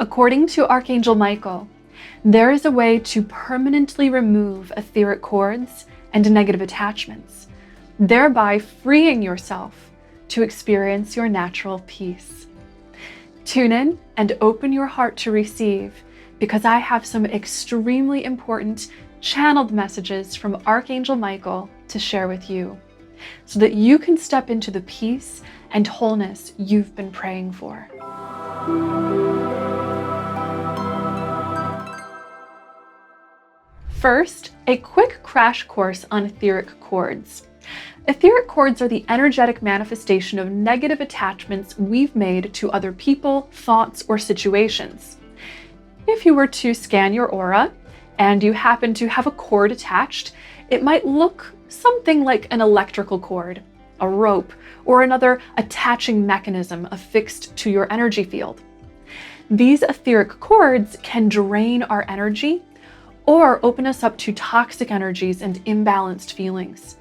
According to Archangel Michael, there is a way to permanently remove etheric cords and negative attachments, thereby freeing yourself to experience your natural peace. Tune in and open your heart to receive, because I have some extremely important channeled messages from Archangel Michael to share with you, so that you can step into the peace and wholeness you've been praying for. First, a quick crash course on etheric cords. Etheric cords are the energetic manifestation of negative attachments we've made to other people, thoughts, or situations. If you were to scan your aura and you happen to have a cord attached, it might look something like an electrical cord, a rope, or another attaching mechanism affixed to your energy field. These etheric cords can drain our energy or open us up to toxic energies and imbalanced feelings.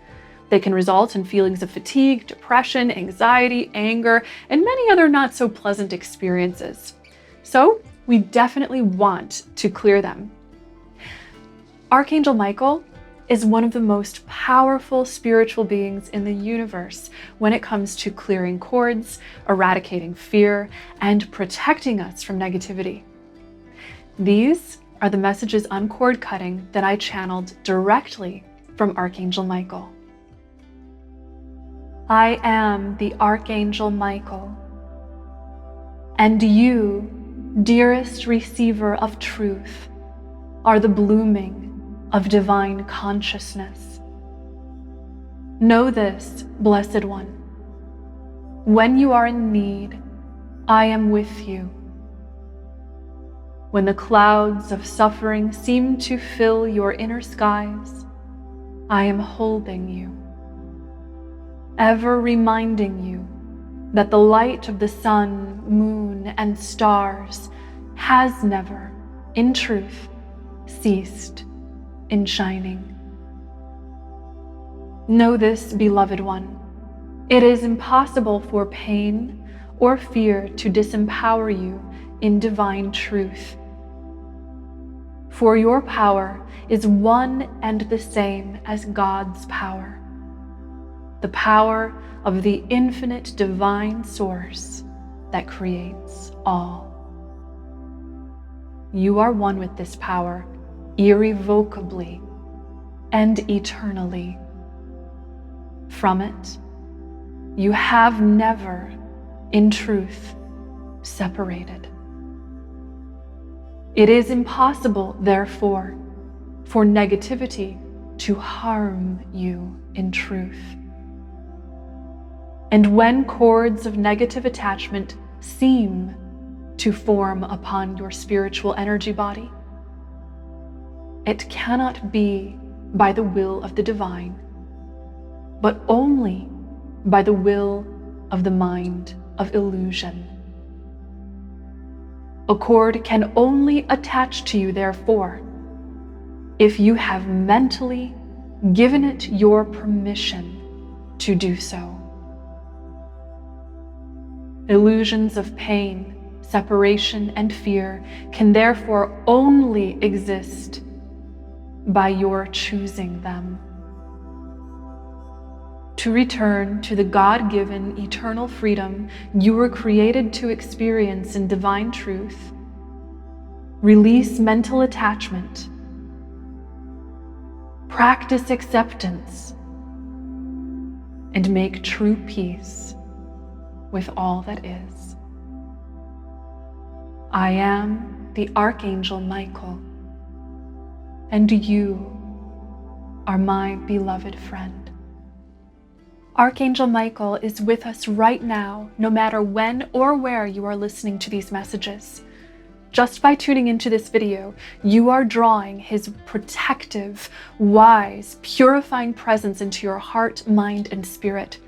They can result in feelings of fatigue, depression, anxiety, anger, and many other not so pleasant experiences. So we definitely want to clear them. Archangel Michael is one of the most powerful spiritual beings in the universe when it comes to clearing cords, eradicating fear, and protecting us from negativity. These are the messages on cord cutting that I channeled directly from Archangel Michael. I am the Archangel Michael, and you, dearest receiver of truth, are the blooming of divine consciousness. Know this, Blessed One. When you are in need, I am with you. When the clouds of suffering seem to fill your inner skies, I am holding you, ever reminding you that the light of the sun, moon, and stars has never, in truth, ceased in shining. Know this, beloved one. It is impossible for pain or fear to disempower you in divine truth. For your power is one and the same as God's power, the power of the infinite divine source that creates all. You are one with this power, irrevocably and eternally. From it, you have never, in truth, separated. It is impossible, therefore, for negativity to harm you in truth. And when cords of negative attachment seem to form upon your spiritual energy body, it cannot be by the will of the divine, but only by the will of the mind of illusion. A cord can only attach to you, therefore, if you have mentally given it your permission to do so. Illusions of pain, separation, and fear can therefore only exist by your choosing them. To return to the God-given eternal freedom you were created to experience in divine truth, release mental attachment, practice acceptance, and make true peace with all that is. I am the Archangel Michael, and you are my beloved friend. Archangel Michael is with us right now, no matter when or where you are listening to these messages. Just by tuning into this video, you are drawing his protective, wise, purifying presence into your heart, mind, and spirit.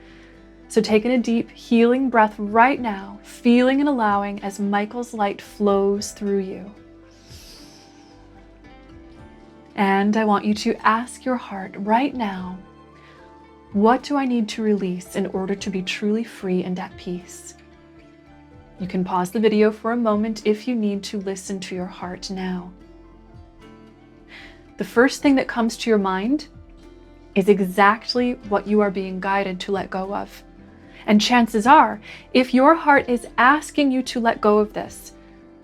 So take in a deep, healing breath right now, feeling and allowing as Michael's light flows through you. And I want you to ask your heart right now, what do I need to release in order to be truly free and at peace? You can pause the video for a moment if you need to listen to your heart now. The first thing that comes to your mind is exactly what you are being guided to let go of. And chances are, if your heart is asking you to let go of this,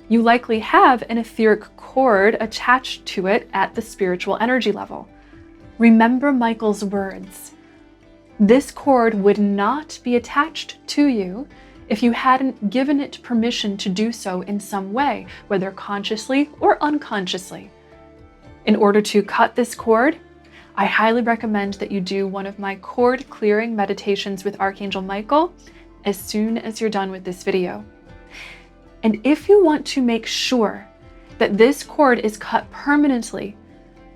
you likely have an etheric cord attached to it at the spiritual energy level. Remember Michael's words. This cord would not be attached to you if you hadn't given it permission to do so in some way, whether consciously or unconsciously. In order to cut this cord, I highly recommend that you do one of my cord clearing meditations with Archangel Michael as soon as you're done with this video. And if you want to make sure that this cord is cut permanently,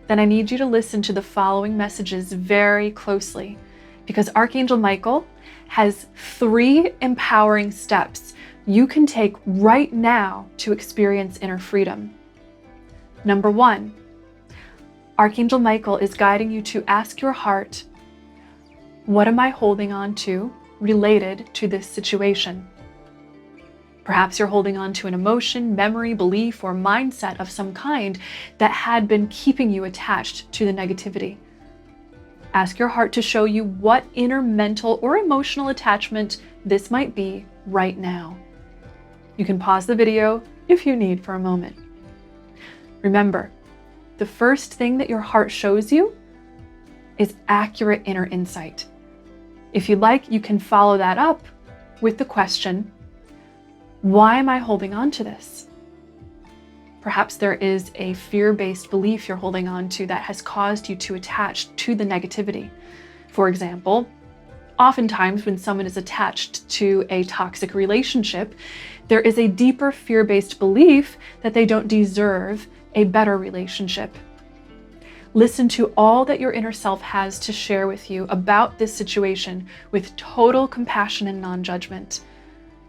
then I need you to listen to the following messages very closely, because Archangel Michael has 3 empowering steps you can take right now to experience inner freedom. Number 1, Archangel Michael is guiding you to ask your heart, what am I holding on to related to this situation? Perhaps you're holding on to an emotion, memory, belief, or mindset of some kind that had been keeping you attached to the negativity. Ask your heart to show you what inner mental or emotional attachment this might be right now. You can pause the video if you need for a moment. Remember, the first thing that your heart shows you is accurate inner insight. If you'd like, you can follow that up with the question, why am I holding on to this? Perhaps there is a fear-based belief you're holding on to that has caused you to attach to the negativity. For example, oftentimes when someone is attached to a toxic relationship, there is a deeper fear-based belief that they don't deserve a better relationship. Listen to all that your inner self has to share with you about this situation with total compassion and non-judgment.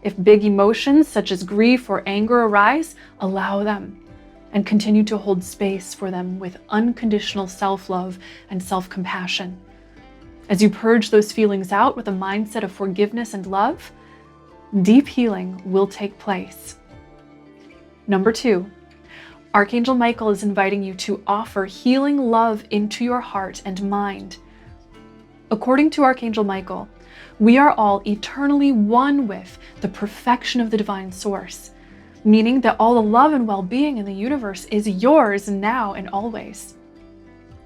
If big emotions such as grief or anger arise, allow them and continue to hold space for them with unconditional self-love and self-compassion. As you purge those feelings out with a mindset of forgiveness and love, deep healing will take place. Number 2, Archangel Michael is inviting you to offer healing love into your heart and mind. According to Archangel Michael, we are all eternally one with the perfection of the divine source, meaning that all the love and well-being in the universe is yours now and always.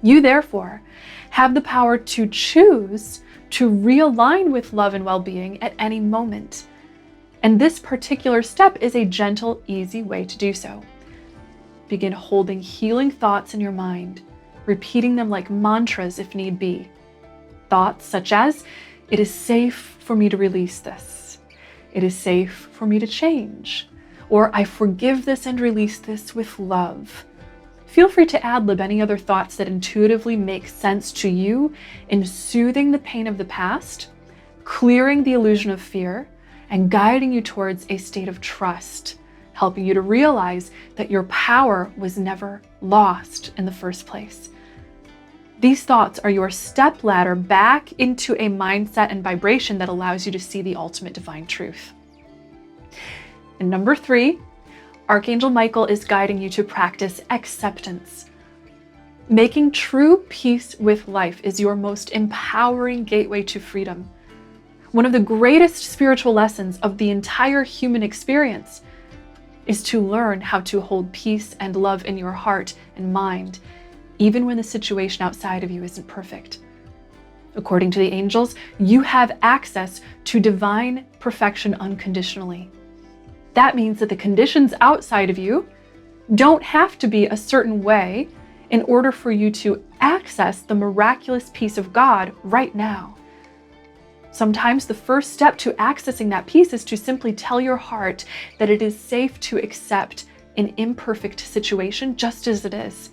You therefore have the power to choose to realign with love and well-being at any moment. And this particular step is a gentle, easy way to do so. Begin holding healing thoughts in your mind, repeating them like mantras if need be. Thoughts such as, it is safe for me to release this. It is safe for me to change. Or I forgive this and release this with love. Feel free to ad-lib any other thoughts that intuitively make sense to you in soothing the pain of the past, clearing the illusion of fear, and guiding you towards a state of trust, helping you to realize that your power was never lost in the first place. These thoughts are your step ladder back into a mindset and vibration that allows you to see the ultimate divine truth. And number 3, Archangel Michael is guiding you to practice acceptance. Making true peace with life is your most empowering gateway to freedom. One of the greatest spiritual lessons of the entire human experience is to learn how to hold peace and love in your heart and mind, even when the situation outside of you isn't perfect. According to the angels, you have access to divine perfection unconditionally. That means that the conditions outside of you don't have to be a certain way in order for you to access the miraculous peace of God right now. Sometimes the first step to accessing that peace is to simply tell your heart that it is safe to accept an imperfect situation just as it is.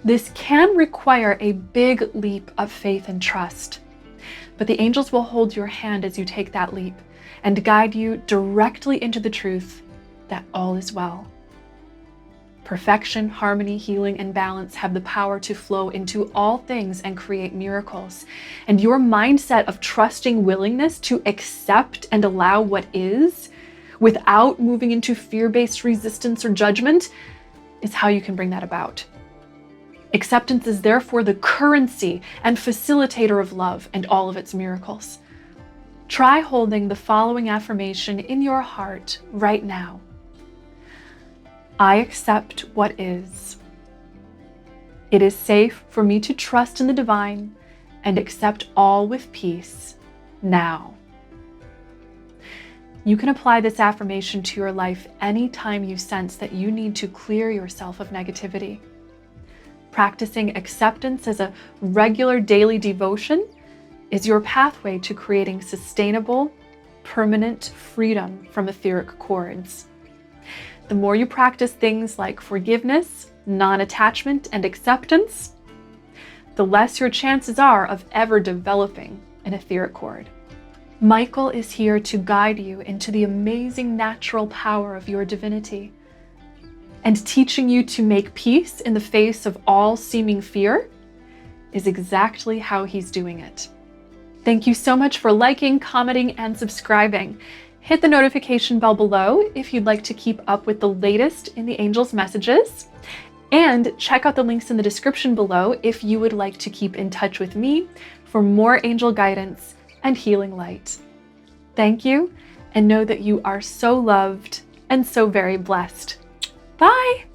This can require a big leap of faith and trust, but the angels will hold your hand as you take that leap and guide you directly into the truth that all is well. Perfection, harmony, healing, and balance have the power to flow into all things and create miracles. And your mindset of trusting willingness to accept and allow what is without moving into fear-based resistance or judgment, is how you can bring that about. Acceptance is therefore the currency and facilitator of love and all of its miracles. Try holding the following affirmation in your heart right now. I accept what is. It is safe for me to trust in the divine and accept all with peace now. You can apply this affirmation to your life anytime you sense that you need to clear yourself of negativity. Practicing acceptance as a regular daily devotion is your pathway to creating sustainable, permanent freedom from etheric cords. The more you practice things like forgiveness, non-attachment, and acceptance, the less your chances are of ever developing an etheric cord. Michael is here to guide you into the amazing natural power of your divinity. And teaching you to make peace in the face of all seeming fear is exactly how he's doing it. Thank you so much for liking, commenting, and subscribing. Hit the notification bell below if you'd like to keep up with the latest in the angels' messages. And check out the links in the description below if you would like to keep in touch with me for more angel guidance and healing light. Thank you, and know that you are so loved and so very blessed. Bye!